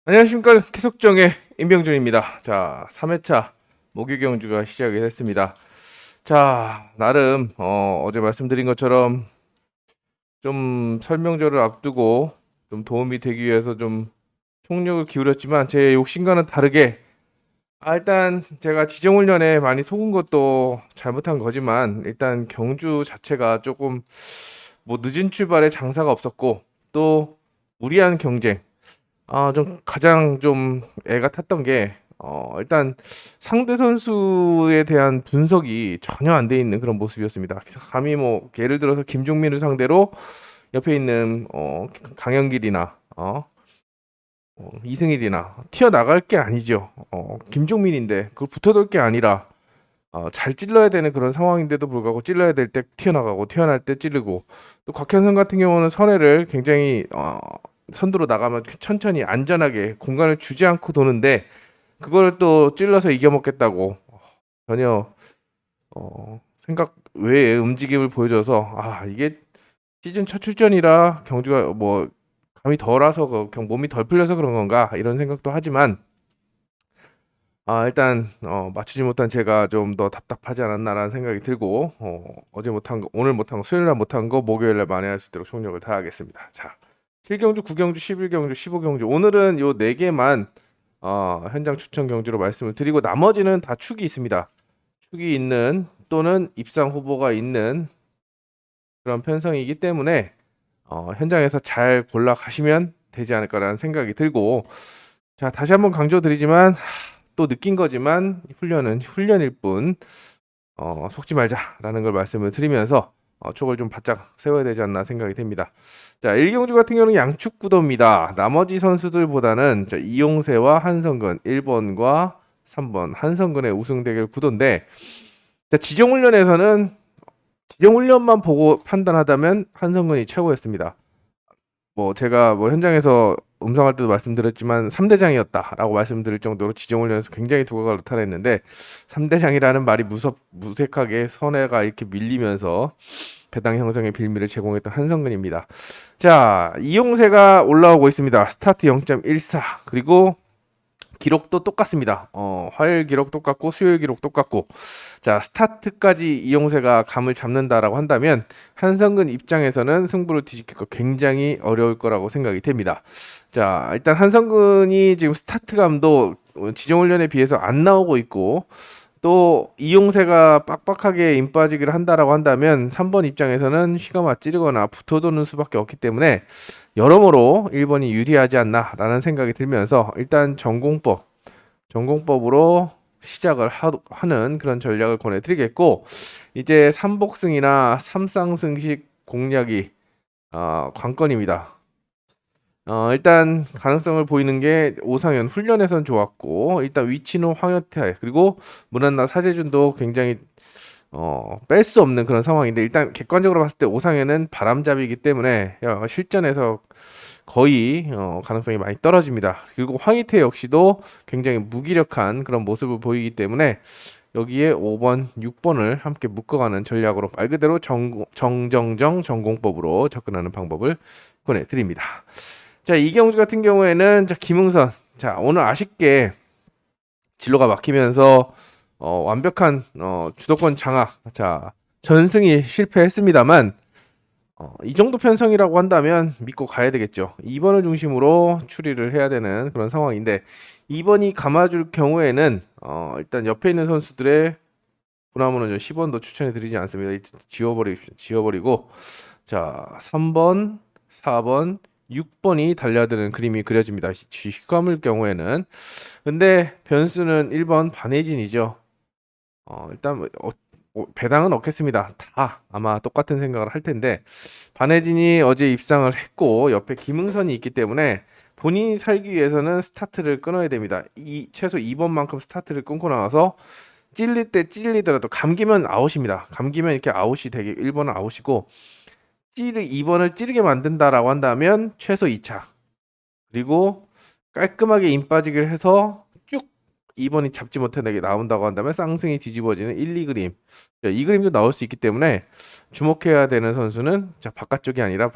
안녕하십니까. 계속정의 임병준입니다. 자, 3회차 목요 경주가 시작이 됐습니다. 자, 나름 어제 말씀드린 것처럼 좀 설명절을 앞두고 좀 도움이 되기 위해서 좀 총력을 기울였지만 제 욕심과는 다르게 일단 제가 지정훈련에 많이 속은 것도 잘못한 거지만 일단 경주 자체가 조금 뭐 늦은 출발에 장사가 없었고 또 무리한 경쟁 좀 가장 좀 애가 탔던 게 일단 상대 선수에 대한 분석이 전혀 안 돼 있는 그런 모습이었습니다. 감히 뭐 예를 들어서 김종민을 상대로 옆에 있는 강영길이나 이승일이나 튀어나갈 게 아니죠. 김종민인데 그걸 붙어들 게 아니라 잘 찔러야 되는 그런 상황인데도 불구하고 찔러야 될 때 튀어나가고 튀어날 때 찌르고 또 곽현선 같은 경우는 선회를 굉장히 선두로 나가면 천천히 안전하게 공간을 주지 않고 도는데 그걸 또 찔러서 이겨먹겠다고 전혀 생각 외의 움직임을 보여줘서 이게 시즌 첫 출전이라 경주가 뭐 감이 덜와서 몸이 덜 풀려서 그런 건가 이런 생각도 하지만 일단 맞추지 못한 제가 좀 더 답답하지 않았나라는 생각이 들고 어제 못한 거 오늘 못한 거 수요일 날 못한 거 목요일 날 만회할 수 있도록 총력을 다하겠습니다. 자, 7경주, 9경주, 11경주, 15경주 오늘은 요 4개만 현장 추천 경주로 말씀을 드리고 나머지는 다 축이 있습니다. 축이 있는 또는 입상 후보가 있는 그런 편성이기 때문에 현장에서 잘 골라 가시면 되지 않을까라는 생각이 들고 자, 다시 한번 강조드리지만 또 느낀 거지만 훈련은 훈련일 뿐 속지 말자라는 걸 말씀을 드리면서 촉을 좀 바짝 세워야 되지 않나 생각이 됩니다. 자, 1경주 같은 경우는 양축 구도입니다. 나머지 선수들보다는 이용세와 한성근 1번과 3번 한성근의 우승 대결 구도인데 자, 지정훈련에서는 지정훈련만 보고 판단하다면 한성근이 최고였습니다. 뭐 제가 뭐 현장에서 음성할 때도 말씀드렸지만 3대장이었다라고 말씀드릴 정도로 지정훈련에서 굉장히 두각을 나타냈는데 3대장이라는 말이 무색하게 선회가 이렇게 밀리면서 배당 형성의 빌미를 제공했던 한성근입니다. 자, 이용세가 올라오고 있습니다. 스타트 0.14 그리고 기록도 똑같습니다. 화요일 기록 똑같고 수요일 기록 똑같고 자 스타트까지 이용세가 감을 잡는다라고 한다면 한성근 입장에서는 승부를 뒤집기가 굉장히 어려울 거라고 생각이 됩니다. 자 일단 한성근이 지금 스타트감도 지정훈련에 비해서 안 나오고 있고 또 이용세가 빡빡하게 임빠지기를 한다라고 한다면 3번 입장에서는 휘가 찌르거나 붙어도는 수밖에 없기 때문에 여러모로 1번이 유리하지 않나라는 생각이 들면서 일단 전공법으로 시작을 하는 그런 전략을 권해드리겠고 이제 3복승이나 3쌍승식 공략이 관건입니다. 일단 가능성을 보이는 게 오상현 훈련에선 좋았고 일단 위치는 황여태 그리고 문한나 사재준도 굉장히 뺄 수 없는 그런 상황인데 일단 객관적으로 봤을 때 오상현은 바람잡이기 때문에 실전에서 거의 가능성이 많이 떨어집니다. 그리고 황희태 역시도 굉장히 무기력한 그런 모습을 보이기 때문에 여기에 5번, 6번을 함께 묶어가는 전략으로 말 그대로 정정정 전공법으로 접근하는 방법을 권해드립니다. 자, 이경주 같은 경우에는 김흥선 오늘 아쉽게 진로가 막히면서 완벽한 주도권 장악 전승이 실패했습니다만 이 정도 편성이라고 한다면 믿고 가야 되겠죠. 2번을 중심으로 추리를 해야 되는 그런 상황인데 2번이 감아줄 경우에는 일단 옆에 있는 선수들의 구나무는 10번도 추천해 드리지 않습니다. 지워버리고 자 3번, 4번, 6번이 달려드는 그림이 그려집니다. 휘감을 경우에는 근데 변수는 1번 반혜진이죠. 일단 배당은 없겠습니다. 다 아마 똑같은 생각을 할 텐데 반혜진이 어제 입상을 했고 옆에 김흥선이 있기 때문에 본인이 살기 위해서는 스타트를 끊어야 됩니다. 최소 2번만큼 스타트를 끊고 나와서 찔릴 때 찔리더라도 감기면 아웃입니다. 감기면 이렇게 아웃이 되게 1번은 아웃이고 2번을 찌르게 만든다라고 한다면 최소 2차 그리고 깔끔하게 임 빠지기를 해서 쭉 2번이 잡지 못해내게 나온다고 한다면 쌍승이 뒤집어지는 1, 2그림 이 그림도 나올 수 있기 때문에 주목해야 되는 선수는 바깥쪽이 아니라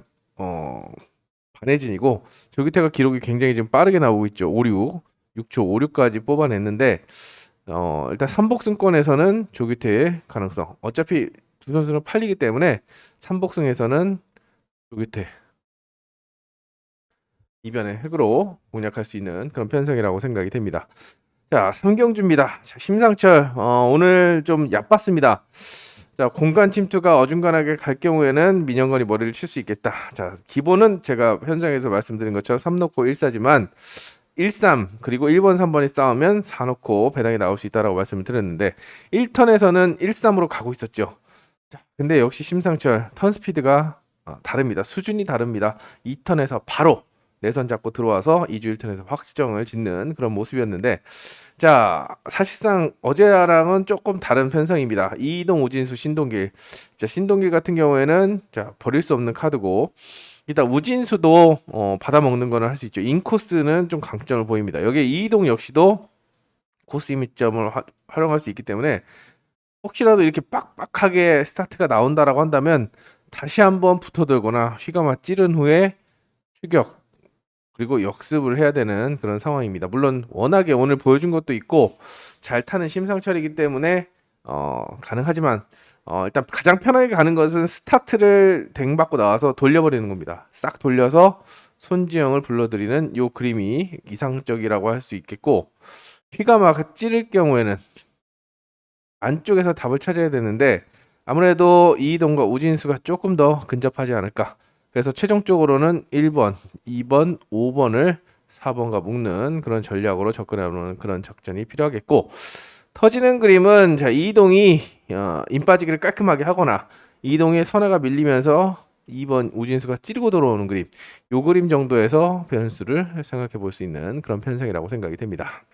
반해진이고 조규태가 기록이 굉장히 지금 빠르게 나오고 있죠. 56, 6초 56까지 뽑아냈는데 일단 3복승권에서는 조규태의 가능성. 어차피 두 선수는 팔리기 때문에 3복승에서는 조규태 이변의 획으로 공략할 수 있는 그런 편성이라고 생각이 됩니다. 자, 3경주입니다. 자, 심상철 오늘 좀 얕봤습니다. 자, 공간 침투가 어중간하게 갈 경우에는 민영건이 머리를 칠 수 있겠다. 자, 기본은 제가 현장에서 말씀드린 것처럼 3 놓고 1사지만 1-3 그리고 1번 3번이 싸우면 4 놓고 배당이 나올 수 있다라고 말씀을 드렸는데 1턴에서는 1-3으로 가고 있었죠. 자, 근데 역시 심상철 턴 스피드가 다릅니다. 수준이 다릅니다. 2턴에서 바로 내선 잡고 들어와서 2주 1턴에서 확정을 짓는 그런 모습이었는데, 자, 사실상 어제랑은 조금 다른 편성입니다. 이동, 우진수, 신동길. 자, 신동길 같은 경우에는 자, 버릴 수 없는 카드고, 일단 우진수도 받아먹는 거는 할 수 있죠. 인코스는 좀 강점을 보입니다. 여기에 이동 역시도 코스 이미점을 활용할 수 있기 때문에 혹시라도 이렇게 빡빡하게 스타트가 나온다라고 한다면 다시 한번 붙어들거나 휘감아 찌른 후에 추격 그리고 역습을 해야 되는 그런 상황입니다. 물론 워낙에 오늘 보여준 것도 있고 잘 타는 심상철이기 때문에 가능하지만 일단 가장 편하게 가는 것은 스타트를 댕 받고 나와서 돌려버리는 겁니다. 싹 돌려서 손지영을 불러들이는 요 그림이 이상적이라고 할 수 있겠고, 휘감아 찌를 경우에는 안쪽에서 답을 찾아야 되는데 아무래도 이동과 우진수가 조금 더 근접하지 않을까. 그래서 최종적으로는 1번, 2번, 5번을 4번과 묶는 그런 전략으로 접근해보는 그런 작전이 필요하겠고, 터지는 그림은 자, 이동이 인빠지기를 깔끔하게 하거나 이동의 선화가 밀리면서 2번 우진수가 찌르고 들어오는 그림, 요 그림 정도에서 변수를 생각해 볼 수 있는 그런 편성이라고 생각이 됩니다.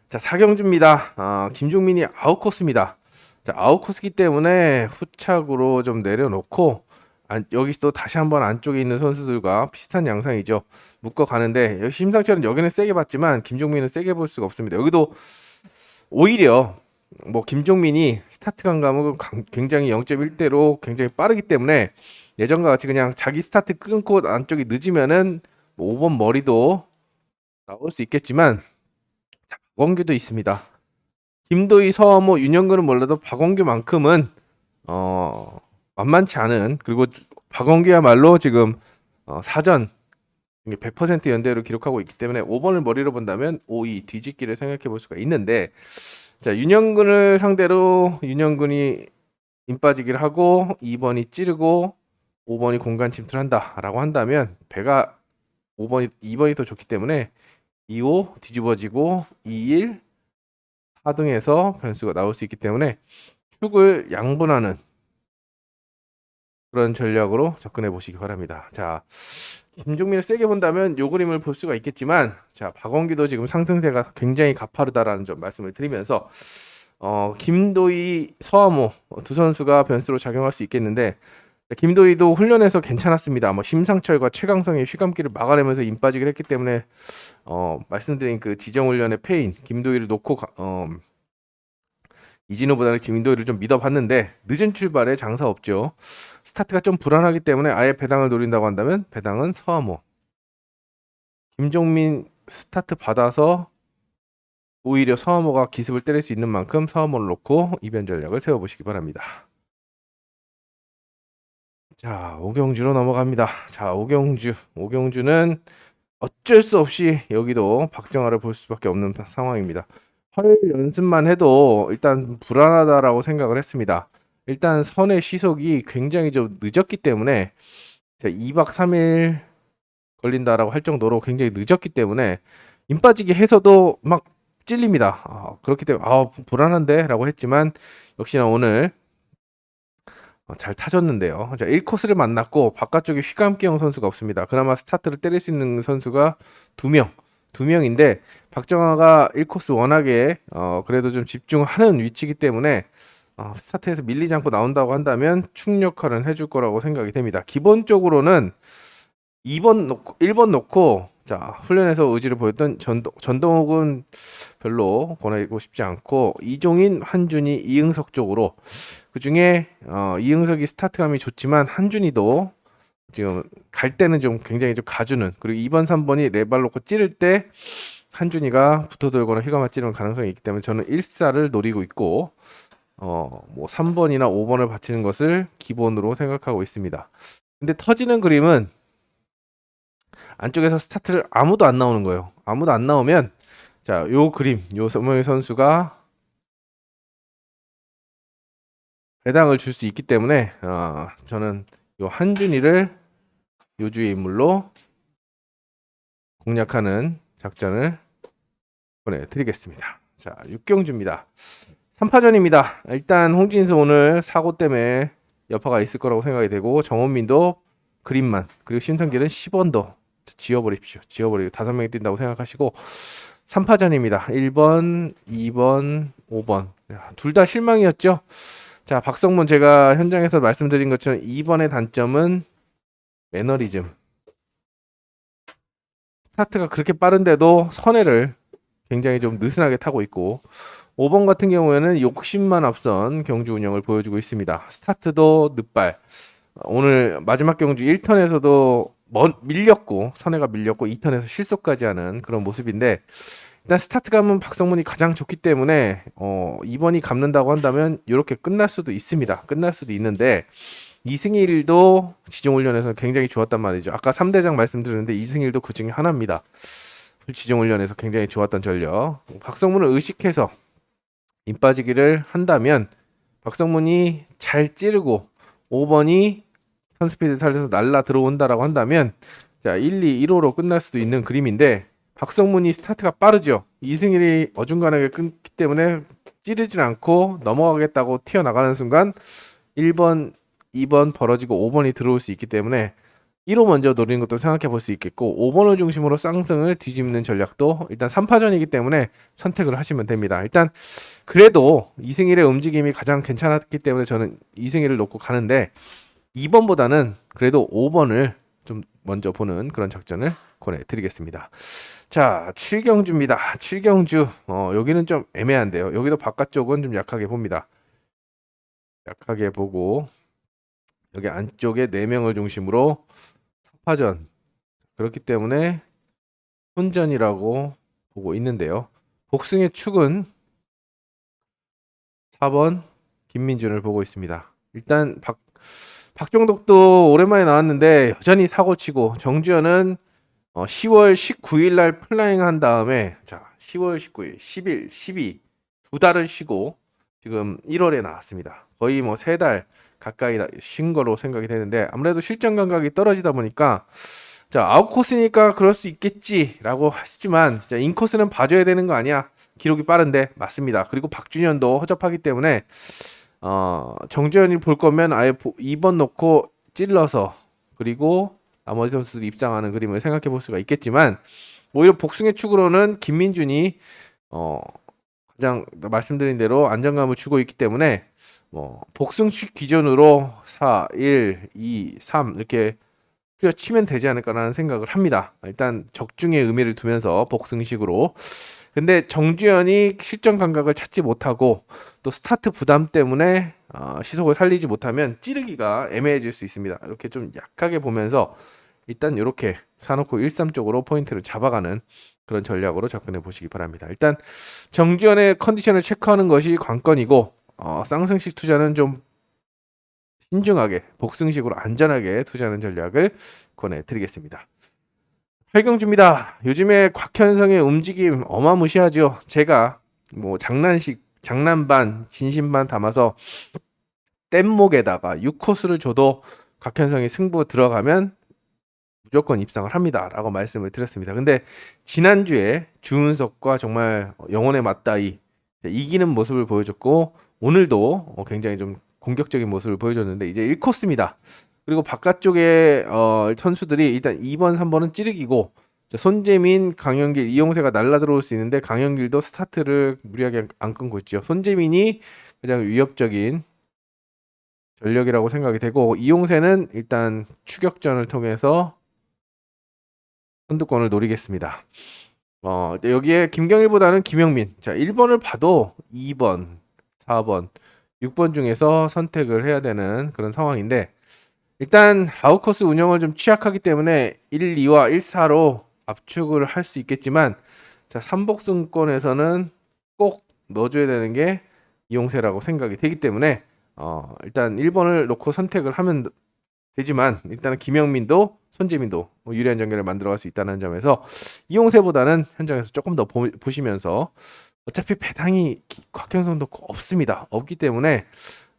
자, 4경주입니다. 김종민이 아웃코스입니다. 자, 아웃코스기 때문에 후착으로 좀 내려놓고 여기서도 다시 한번 안쪽에 있는 선수들과 비슷한 양상이죠. 묶어 가는데 심상철은 여기는 세게 봤지만 김종민은 세게 볼 수가 없습니다. 여기도 오히려 뭐 김종민이 스타트 감각은 굉장히 0.1대로 굉장히 빠르기 때문에 예전과 같이 그냥 자기 스타트 끊고 안쪽이 늦으면은 뭐 5번 머리도 나올 수 있겠지만, 자, 박원규도 있습니다. 김도희, 서모, 윤영근은 몰라도 박원규만큼은 만만치 않은, 그리고 박원규야말로 지금 사전 100% 연대로 기록하고 있기 때문에 5번을 머리로 본다면 5-2 뒤집기를 생각해 볼 수가 있는데, 자, 윤영근을 상대로 윤영근이 인빠지기를 하고 2번이 찌르고 5번이 공간 침투를 한다라고 한다면 배가 2번이 더 좋기 때문에 2-5 뒤집어지고 2-1 4등에서 변수가 나올 수 있기 때문에 축을 양분하는 그런 전략으로 접근해 보시기 바랍니다. 자, 김종민을 세게 본다면 요 그림을 볼 수가 있겠지만, 자, 박원기도 지금 상승세가 굉장히 가파르다라는 점 말씀을 드리면서 김도희, 서하모 두 선수가 변수로 작용할 수 있겠는데, 김도희도 훈련에서 괜찮았습니다. 뭐 심상철과 최강성의 휘감기를 막아내면서 인빠지기를 했기 때문에 말씀드린 그 지정훈련의 패인 김도희를 놓고 이진호보다는 김도희를 좀 믿어봤는데 늦은 출발에 장사 없죠. 스타트가 좀 불안하기 때문에 아예 배당을 노린다고 한다면 배당은 서하모. 김종민 스타트 받아서 오히려 서하모가 기습을 때릴 수 있는 만큼 서하모를 놓고 이변 전략을 세워보시기 바랍니다. 자, 오경주로 넘어갑니다. 자, 오경주는 어쩔 수 없이 여기도 박정아를 볼 수밖에 없는 상황입니다. 화요일 연습만 해도 일단 불안하다라고 생각을 했습니다. 일단 선의 시속이 굉장히 좀 늦었기 때문에 2박 3일 걸린다라고 할 정도로 굉장히 늦었기 때문에 인빠지기 해서도 막 찔립니다. 그렇기 때문에 불안한데 라고 했지만 역시나 오늘 잘 타줬는데요. 자, 1코스를 만났고 바깥쪽에 휘감기형 선수가 없습니다. 그나마 스타트를 때릴 수 있는 선수가 2명인데 박정아가 1코스 워낙에 그래도 좀 집중하는 위치이기 때문에 스타트에서 밀리지 않고 나온다고 한다면 축 역할은 해줄 거라고 생각이 됩니다. 기본적으로는 2번 놓고 1번 놓고 자, 훈련에서 의지를 보였던 전동욱은 별로 권하고 싶지 않고 이종인, 한준이, 이응석 쪽으로, 그중에 이응석이 스타트감이 좋지만 한준이도 지금 갈 때는 좀 굉장히 좀 가주는, 그리고 2번, 3번이 레발 놓고 찌를 때 한준이가 붙어들거나 휘감아 찌르는 가능성이 있기 때문에 저는 1사를 노리고 있고 뭐 3번이나 5번을 받치는 것을 기본으로 생각하고 있습니다. 근데 터지는 그림은 안쪽에서 스타트를 아무도 안 나오는 거예요. 아무도 안 나오면 자, 요 그림, 요 서명희 선수가 배당을 줄 수 있기 때문에 저는 요 한준이를 요주의 인물로 공략하는 작전을 보내드리겠습니다. 자, 6경주입니다. 3파전입니다. 일단 홍진수 오늘 사고 때문에 여파가 있을 거라고 생각이 되고, 정원민도 그림만, 그리고 신성길은 10원도 지워버립시오. 지워버리고 5명이 뛴다고 생각하시고 3파전입니다. 1번, 2번, 5번 둘 다 실망이었죠. 자, 박성문 제가 현장에서 말씀드린 것처럼 2번의 단점은 매너리즘. 스타트가 그렇게 빠른데도 선회를 굉장히 좀 느슨하게 타고 있고, 5번 같은 경우에는 욕심만 앞선 경주 운영을 보여주고 있습니다. 스타트도 늦발. 오늘 마지막 경주 1턴에서도 밀렸고, 선회가 밀렸고 2턴에서 실속까지 하는 그런 모습인데, 일단 스타트감은 박성문이 가장 좋기 때문에 2번이 감는다고 한다면 이렇게 끝날 수도 있습니다. 끝날 수도 있는데, 이승일도 지정훈련에서 굉장히 좋았단 말이죠. 아까 3대장 말씀드렸는데 이승일도 그 중에 하나입니다. 지정훈련에서 굉장히 좋았던 전력. 박성문을 의식해서 임 빠지기를 한다면 박성문이 잘 찌르고 5번이 선스피드 살려서 날라 들어온다라고 한다면 자, 1, 2, 1호로 끝날 수도 있는 그림인데, 박성문이 스타트가 빠르죠. 이승일이 어중간하게 끊기 때문에 찌르질 않고 넘어가겠다고 튀어나가는 순간 1번, 2번 벌어지고 5번이 들어올 수 있기 때문에 1호 먼저 노리는 것도 생각해 볼 수 있겠고, 5번을 중심으로 쌍승을 뒤집는 전략도 일단 3파전이기 때문에 선택을 하시면 됩니다. 일단 그래도 이승일의 움직임이 가장 괜찮았기 때문에 저는 이승일을 놓고 가는데, 2번보다는 그래도 5번을 좀 먼저 보는 그런 작전을 권해드리겠습니다. 자, 7경주입니다. 7경주 여기는 좀 애매한데요. 여기도 바깥쪽은 좀 약하게 봅니다. 약하게 보고 여기 안쪽에 4명을 중심으로 3파전, 그렇기 때문에 혼전이라고 보고 있는데요. 복승의 축은 4번 김민준을 보고 있습니다. 일단 박종덕도 오랜만에 나왔는데 여전히 사고치고, 정주현은 10월 19일 날 플라잉 한 다음에 자, 10월 19일, 10일, 12 두 달을 쉬고 지금 1월에 나왔습니다. 거의 뭐 3달 가까이 쉰 거로 생각이 되는데, 아무래도 실전 감각이 떨어지다 보니까 자, 아웃코스니까 그럴 수 있겠지라고 하시지만, 자, 인코스는 봐줘야 되는 거 아니야? 기록이 빠른데 맞습니다. 그리고 박준현도 허접하기 때문에 정주현이 볼 거면 아예 2번 놓고 찔러서, 그리고 나머지 선수들이 입장하는 그림을 생각해 볼 수가 있겠지만, 오히려 복승의 축으로는 김민준이 가장 말씀드린 대로 안정감을 주고 있기 때문에 복승축 기준으로 4, 1, 2, 3 이렇게 치면 되지 않을까라는 생각을 합니다. 일단 적중의 의미를 두면서 복승식으로. 근데 정주현이 실전 감각을 찾지 못하고 또 스타트 부담 때문에 시속을 살리지 못하면 찌르기가 애매해질 수 있습니다. 이렇게 좀 약하게 보면서 일단 이렇게 사놓고 1-3 쪽으로 포인트를 잡아가는 그런 전략으로 접근해 보시기 바랍니다. 일단 정주현의 컨디션을 체크하는 것이 관건이고, 쌍승식 투자는 좀 신중하게 복승식으로 안전하게 투자하는 전략을 권해드리겠습니다. 8경주입니다. 요즘에 곽현성의 움직임 어마무시하죠. 제가 뭐 장난 반 진심 반 담아서 뗏목에다가 6코스를 줘도 곽현성이 승부 들어가면 무조건 입상을 합니다 라고 말씀을 드렸습니다. 근데 지난주에 주은석과 정말 영혼의 맞다이 이기는 모습을 보여줬고, 오늘도 굉장히 좀 공격적인 모습을 보여줬는데 이제 1코스입니다. 그리고 바깥쪽에 선수들이 일단 2번, 3번은 찌르기고, 손재민, 강현길, 이용세가 날라 들어올 수 있는데 강현길도 스타트를 무리하게 안 끊고 있죠. 손재민이 가장 위협적인 전력이라고 생각이 되고, 이용세는 일단 추격전을 통해서 선두권을 노리겠습니다. 여기에 김경일보다는 김영민. 자, 1번을 봐도 2번, 4번, 6번 중에서 선택을 해야 되는 그런 상황인데, 일단 아웃코스 운영을 좀 취약하기 때문에 1, 2와 1, 4로 압축을 할 수 있겠지만 자, 삼복승권에서는 꼭 넣어줘야 되는 게 이용세라고 생각이 되기 때문에 일단 1번을 놓고 선택을 하면 되지만 일단은 김영민도 손재민도 유리한 전개를 만들어갈 수 있다는 점에서 이용세보다는 현장에서 조금 더 보시면서 어차피 배당이 곽현성도 없습니다. 없기 때문에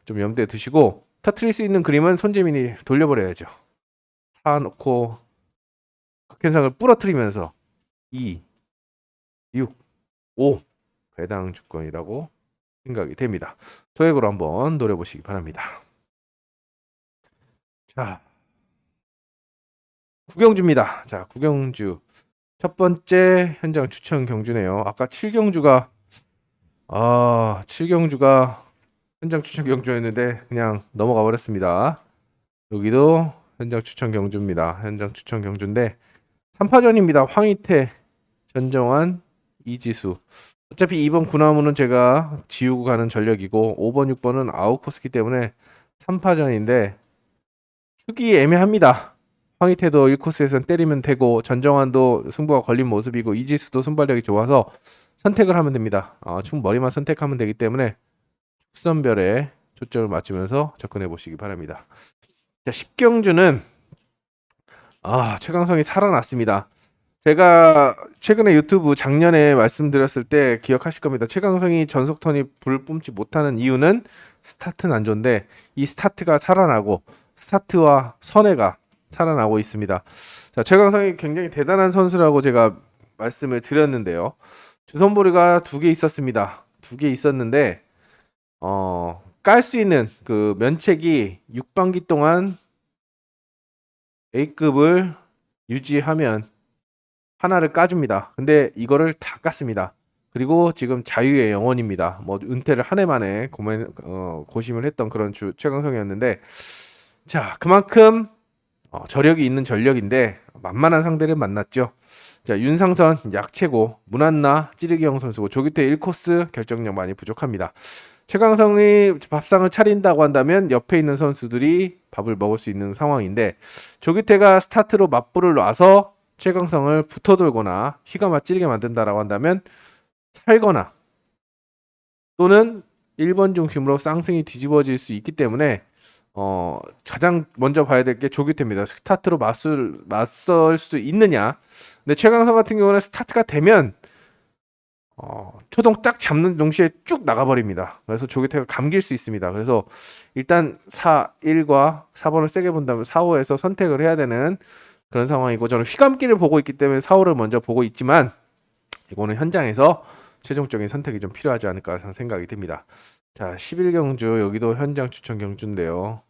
좀 염두에 두시고 터트릴 수 있는 그림은 손재민이 돌려버려야죠. 4 놓고 곽현성을 부러뜨리면서 2, 6, 5 배당 주권이라고 생각이 됩니다. 소액으로 한번 노려보시기 바랍니다. 자, 구경주입니다. 자, 구경주 첫 번째 현장 추천 경주네요. 아까 7경주가 7경주가 현장 추천 경주였는데 그냥 넘어가 버렸습니다. 여기도 현장 추천 경주입니다. 현장 추천 경주인데 3파전입니다. 황희태, 전정환, 이지수. 어차피 2번 구나무는 제가 지우고 가는 전력이고 5번, 6번은 아웃코스기 때문에 3파전인데 축이 애매합니다. 황희태도 1코스에선 때리면 되고 전정환도 승부가 걸린 모습이고 이지수도 순발력이 좋아서 선택을 하면 됩니다. 축 머리만 선택하면 되기 때문에 축선별에 초점을 맞추면서 접근해 보시기 바랍니다. 자, 10경주는 최강성이 살아났습니다. 제가 최근에 유튜브 작년에 말씀드렸을 때 기억하실 겁니다. 최강성이 전속턴이 불을 뿜지 못하는 이유는 스타트는 안 좋은데 이 스타트가 살아나고 스타트와 선회가 살아나고 있습니다. 자, 최강성이 굉장히 대단한 선수라고 제가 말씀을 드렸는데요. 주선보리가 2개 있었습니다. 2개 있었는데 깔 수 있는 그 면책이 6반기 동안 A급을 유지하면 하나를 까줍니다. 근데 이거를 다 깠습니다. 그리고 지금 자유의 영혼입니다. 뭐 은퇴를 한 해 만에 고심을 했던 그런 최강성이었는데 자, 그만큼 저력이 있는 전력인데 만만한 상대를 만났죠. 자, 윤상선 약체고 문한나 찌르기형 선수고 조규태 1코스 결정력 많이 부족합니다. 최강성이 밥상을 차린다고 한다면 옆에 있는 선수들이 밥을 먹을 수 있는 상황인데 조규태가 스타트로 맞불을 놔서 최강성을 붙어돌거나 휘가 찌르게 만든다라고 한다면 살거나 또는 1번 중심으로 쌍승이 뒤집어질 수 있기 때문에 가장 먼저 봐야 될 게 조규태입니다. 스타트로 맞설 수 있느냐. 근데 최강성 같은 경우는 스타트가 되면 초동 딱 잡는 동시에 쭉 나가버립니다. 그래서 조규태가 감길 수 있습니다. 그래서 일단 4, 1과 4번을 세게 본다면 4, 5에서 선택을 해야 되는 그런 상황이고 저는 휘감기를 보고 있기 때문에 4, 5를 먼저 보고 있지만 이거는 현장에서 최종적인 선택이 좀 필요하지 않을까 생각이 듭니다. 자, 11경주 여기도 현장 추천 경주인데요.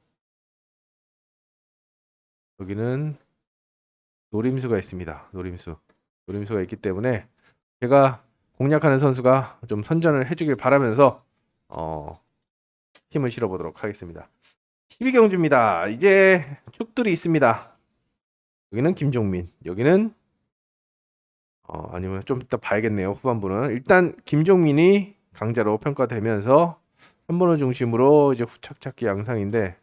여기는 노림수가 있습니다. 노림수가 있기 때문에 제가 공략하는 선수가 좀 선전을 해주길 바라면서 힘을 실어보도록 하겠습니다. 12경주입니다. 이제 축들이 있습니다. 여기는 김종민, 여기는 아니면 좀 이따 봐야겠네요. 후반부는 일단 김종민이 강자로 평가되면서 3번을 중심으로 이제 후착착기 양상인데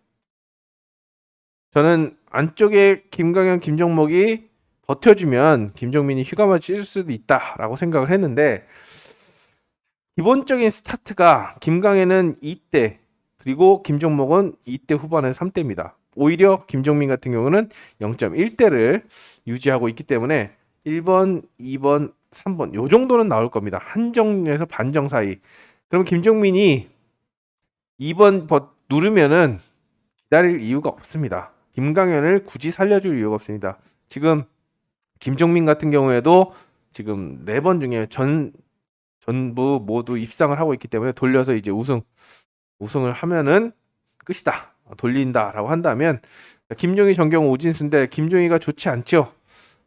저는 안쪽에 김강현, 김종목이 버텨주면 김종민이 휘감아 찔 수도 있다라고 생각을 했는데 기본적인 스타트가 김강현은 2대 그리고 김종목은 2대 후반에 3대입니다. 오히려 김종민 같은 경우는 0.1대를 유지하고 있기 때문에 1번, 2번, 3번 요 정도는 나올 겁니다. 한정에서 반정 사이. 그럼 김종민이 2번 누르면은 기다릴 이유가 없습니다. 김강현을 굳이 살려줄 이유가 없습니다. 지금 김종민 같은 경우에도 지금 4번 중에 전부 모두 입상을 하고 있기 때문에 돌려서 이제 우승을 하면은 끝이다. 돌린다라고 한다면 김종희, 정경호, 우진수인데 김종희가 좋지 않죠.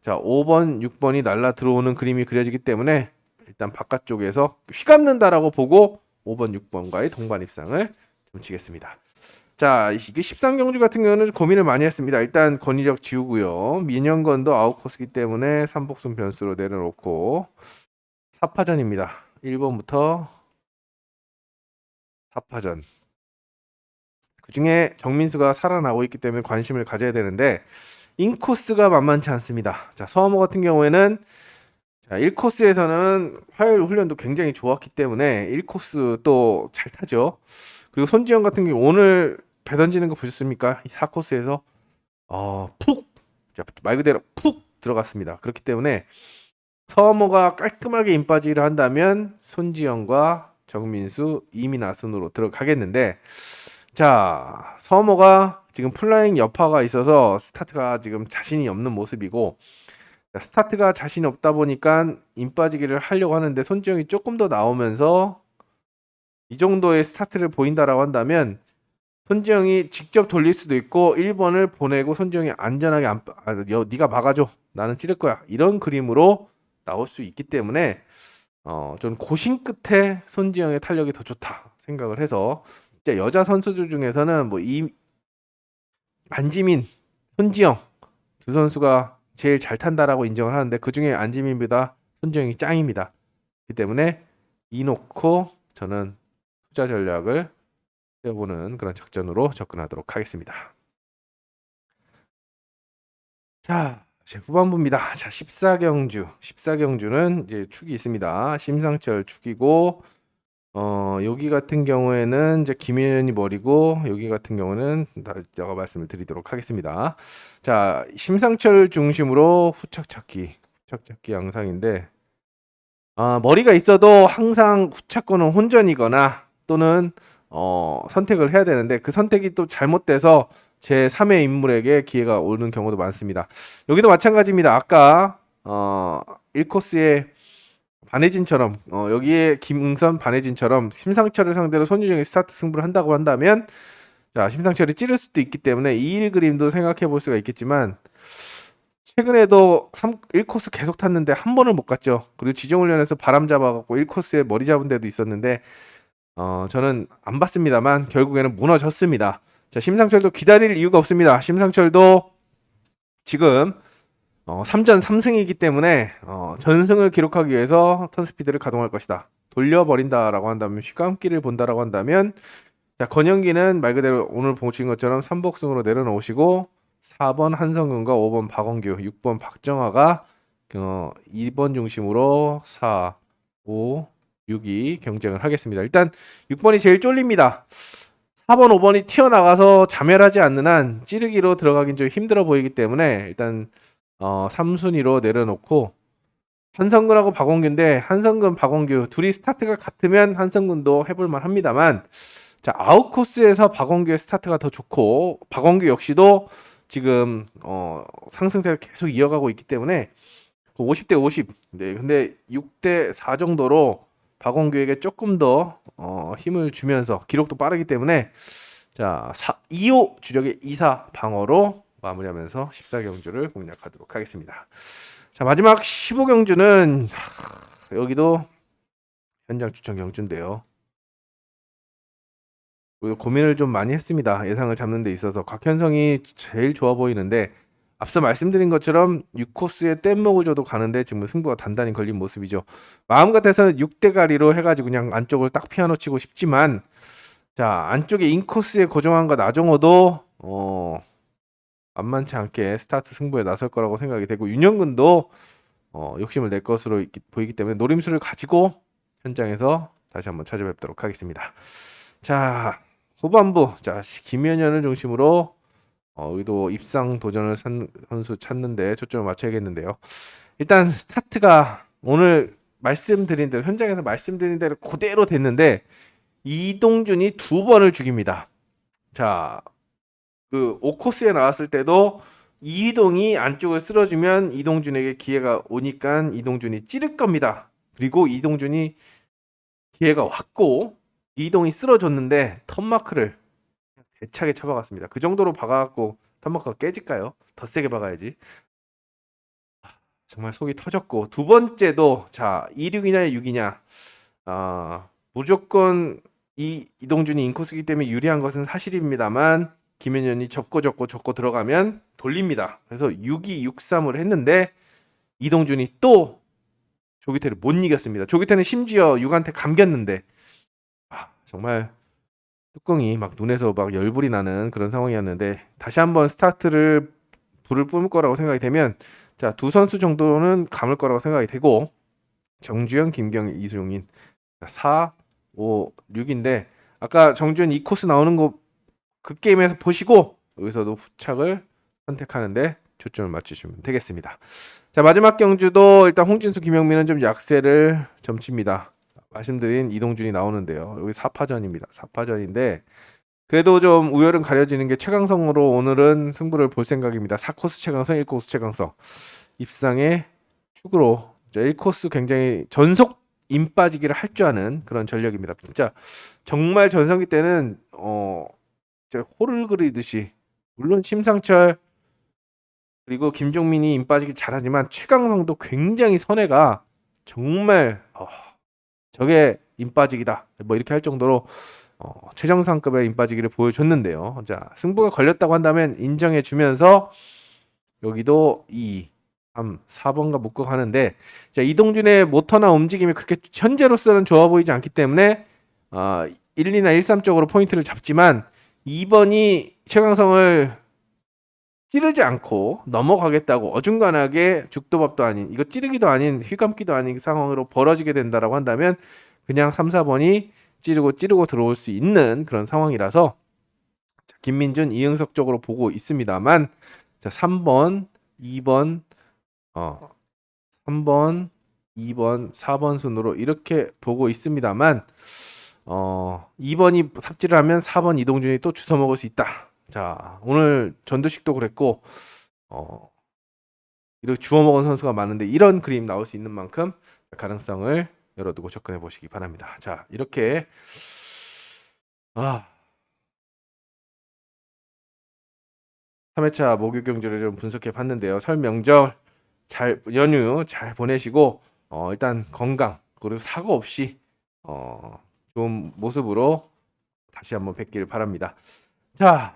자, 5번, 6번이 날라 들어오는 그림이 그려지기 때문에 일단 바깥쪽에서 휘감는다라고 보고 5번, 6번과의 동반 입상을 좀 치겠습니다. 자, 이게 13경주 같은 경우는 고민을 많이 했습니다. 일단 권위적 지우고요. 민현건도 아웃코스기 때문에 3복승 변수로 내려놓고 4파전입니다. 1번부터 4파전. 그중에 정민수가 살아나고 있기 때문에 관심을 가져야 되는데 인코스가 만만치 않습니다. 자, 서머머 같은 경우에는 자, 1코스에서는 화요일 훈련도 굉장히 좋았기 때문에 1코스 또 잘 타죠. 그리고 손지영 같은 경우 오늘 배 던지는 거 보셨습니까? 4코스에서 푹, 자, 말 그대로 푹 들어갔습니다. 그렇기 때문에 서머가 깔끔하게 인바지를 한다면 손지영과 정민수, 이민아 순으로 들어가겠는데 자, 서머가 지금 플라잉 여파가 있어서 스타트가 지금 자신이 없는 모습이고 스타트가 자신이 없다 보니까 인빠지기를 하려고 하는데 손지영이 조금 더 나오면서 이 정도의 스타트를 보인다라고 한다면 손지영이 직접 돌릴 수도 있고 1번을 보내고 손지영이 안전하게 네가 막아줘 나는 찌를 거야 이런 그림으로 나올 수 있기 때문에 좀 고심 끝에 손지영의 탄력이 더 좋다 생각을 해서 진짜 여자 선수들 중에서는 뭐 안지민, 손지영 두 선수가 제일 잘 탄다라고 인정을 하는데 그 중에 안지민보다 손지영이 짱입니다. 그렇기 때문에 이 놓고 저는 투자 전략을 세워보는 그런 작전으로 접근하도록 하겠습니다. 자, 제 후반부입니다. 자, 14경주는 이제 축이 있습니다. 심상철 축이고 여기 같은 경우에는 이제 김현이 머리고 여기 같은 경우는 제가 말씀을 드리도록 하겠습니다. 자, 심상철 중심으로 후착 찾기 양상인데 머리가 있어도 항상 후착권은 혼전이거나 또는 선택을 해야 되는데 그 선택이 또 잘못돼서 제 3의 인물에게 기회가 오는 경우도 많습니다. 여기도 마찬가지입니다. 아까 1코스에 반혜진처럼 여기에 김응선, 반혜진처럼 심상철을 상대로 손유정이 스타트 승부를 한다고 한다면 자, 심상철이 찌를 수도 있기 때문에 2일 그림도 생각해 볼 수가 있겠지만 최근에도 1코스 계속 탔는데 한 번을 못 갔죠. 그리고 지정훈련에서 바람 잡아갖고 1코스에 머리 잡은 데도 있었는데 저는 안 봤습니다만 결국에는 무너졌습니다. 자, 심상철도 기다릴 이유가 없습니다. 심상철도 지금 3전 3승이기 때문에 전승을 기록하기 위해서 턴스피드를 가동할 것이다. 돌려버린다라고 한다면 휘감기를 본다라고 한다면 자, 권영기는 말 그대로 오늘 보신 것처럼 3복승으로 내려놓으시고 4번 한성근과 5번 박원규, 6번 박정아가 2번 중심으로 4, 5, 6이 경쟁을 하겠습니다. 일단 6번이 제일 쫄립니다. 4번, 5번이 튀어나가서 자멸하지 않는 한 찌르기로 들어가긴 좀 힘들어 보이기 때문에 일단 3순위로 내려놓고 한성근하고 박원규인데 한성근, 박원규 둘이 스타트가 같으면 한성근도 해볼만 합니다만 자, 아웃코스에서 박원규의 스타트가 더 좋고 박원규 역시도 지금 상승세를 계속 이어가고 있기 때문에 50대 50. 네, 근데 6대 4 정도로 박원규에게 조금 더 힘을 주면서 기록도 빠르기 때문에 자, 2호 주력의 2사 방어로 마무리하면서 14경주를 공략하도록 하겠습니다. 자, 마지막 15경주는 여기도 현장 추천 경주인데요. 고민을 좀 많이 했습니다. 예상을 잡는 데 있어서 곽현성이 제일 좋아 보이는데 앞서 말씀드린 것처럼 6코스에 뗏목을 줘도 가는데 지금 승부가 단단히 걸린 모습이죠. 마음 같아서는 6대가리로 해가지고 그냥 안쪽을 딱 피아노 치고 싶지만 자, 안쪽에 인코스에 고정한과 나정호도 만만치 않게 스타트 승부에 나설 거라고 생각이 되고 윤영근도 욕심을 낼 것으로 보이기 때문에 노림수를 가지고 현장에서 다시 한번 찾아뵙도록 하겠습니다. 자, 후반부 자 김연현을 중심으로 여기도 입상 도전을 선수 찾는데 초점을 맞춰야겠는데요. 일단 스타트가 오늘 말씀드린 대로 현장에서 말씀드린 대로 그대로 됐는데 이동준이 2번을 죽입니다. 자, 그 5코스에 나왔을 때도 이동이 안쪽을 쓸어주면 이동준에게 기회가 오니까 이동준이 찌를 겁니다. 그리고 이동준이 기회가 왔고 이동이 쓸어줬는데 턴마크를 대차게 쳐박았습니다. 그 정도로 박아갖고 턴마크가 깨질까요? 더 세게 박아야지. 정말 속이 터졌고 두 번째도 자 2륙이냐 6이냐 무조건 이동준이 인코스기 때문에 유리한 것은 사실입니다만 김현현이 접고 들어가면 돌립니다. 그래서 6-2, 6-3을 했는데 이동준이 또 조기태를 못 이겼습니다. 조기태는 심지어 6한테 감겼는데 정말 뚜껑이 막 눈에서 막 열불이 나는 그런 상황이었는데 다시 한번 스타트를 불을 뿜을 거라고 생각이 되면 자, 두 선수 정도는 감을 거라고 생각이 되고 정주영, 김경희, 이소용인 4, 5, 6인데 아까 정주영 이 코스 나오는 거 그 게임에서 보시고 여기서도 후착을 선택하는데 초점을 맞추시면 되겠습니다. 자, 마지막 경주도 일단 홍진수, 김영민은 좀 약세를 점칩니다. 말씀드린 이동준이 나오는데요. 여기 4파전입니다. 4파전인데 그래도 좀 우열은 가려지는 게 최강성으로 오늘은 승부를 볼 생각입니다. 4코스 최강성, 1코스 최강성. 입상의 축으로 1코스 굉장히 전속 임 빠지기를 할 줄 아는 그런 전력입니다. 진짜 정말 전성기 때는 진짜 호를 그리듯이 물론 심상철 그리고 김종민이 임 빠지기 잘하지만 최강성도 굉장히 선회가 정말 저게 임 빠지기다 뭐 이렇게 할 정도로 최정상급의 임 빠지기를 보여줬는데요. 자, 승부가 걸렸다고 한다면 인정해 주면서 여기도 2, 3, 4번가 묶어 가는데 자, 이동준의 모터나 움직임이 그렇게 현재로서는 좋아 보이지 않기 때문에 1, 2나 1, 3 쪽으로 포인트를 잡지만 2번이 최강성을 찌르지 않고 넘어가겠다고 어중간하게 죽도밥도 아닌 이거 찌르기도 아닌 휘감기도 아닌 상황으로 벌어지게 된다라고 한다면 그냥 3, 4번이 찌르고 들어올 수 있는 그런 상황이라서 자, 김민준, 이응석 쪽으로 보고 있습니다만 자, 3번, 2번 3번, 2번, 4번 순으로 이렇게 보고 있습니다만 2번이 삽질을 하면 4번 이동준이 또 주워 먹을 수 있다. 자, 오늘 전두식도 그랬고 이렇게 주워 먹은 선수가 많은데 이런 그림 나올 수 있는 만큼 가능성을 열어두고 접근해 보시기 바랍니다. 자, 이렇게 3회차 목요 경주를 좀 분석해 봤는데요. 설 명절 연휴 잘 보내시고 일단 건강 그리고 사고 없이 좋은 모습으로 다시 한번 뵙기를 바랍니다. 자,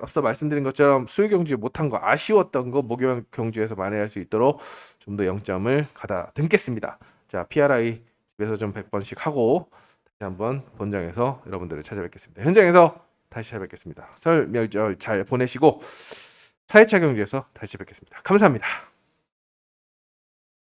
앞서 말씀드린 것처럼 수요 경주 못한 거 아쉬웠던 거 목요 경주에서 만회할 수 있도록 좀 더 0점을 가다 등겠습니다. 자, PRI 집에서 좀 100번씩 하고 다시 한번 본장에서 여러분들을 찾아뵙겠습니다. 현장에서 다시 찾아뵙겠습니다. 설 명절 잘 보내시고 4회차 경주에서 다시 뵙겠습니다. 감사합니다.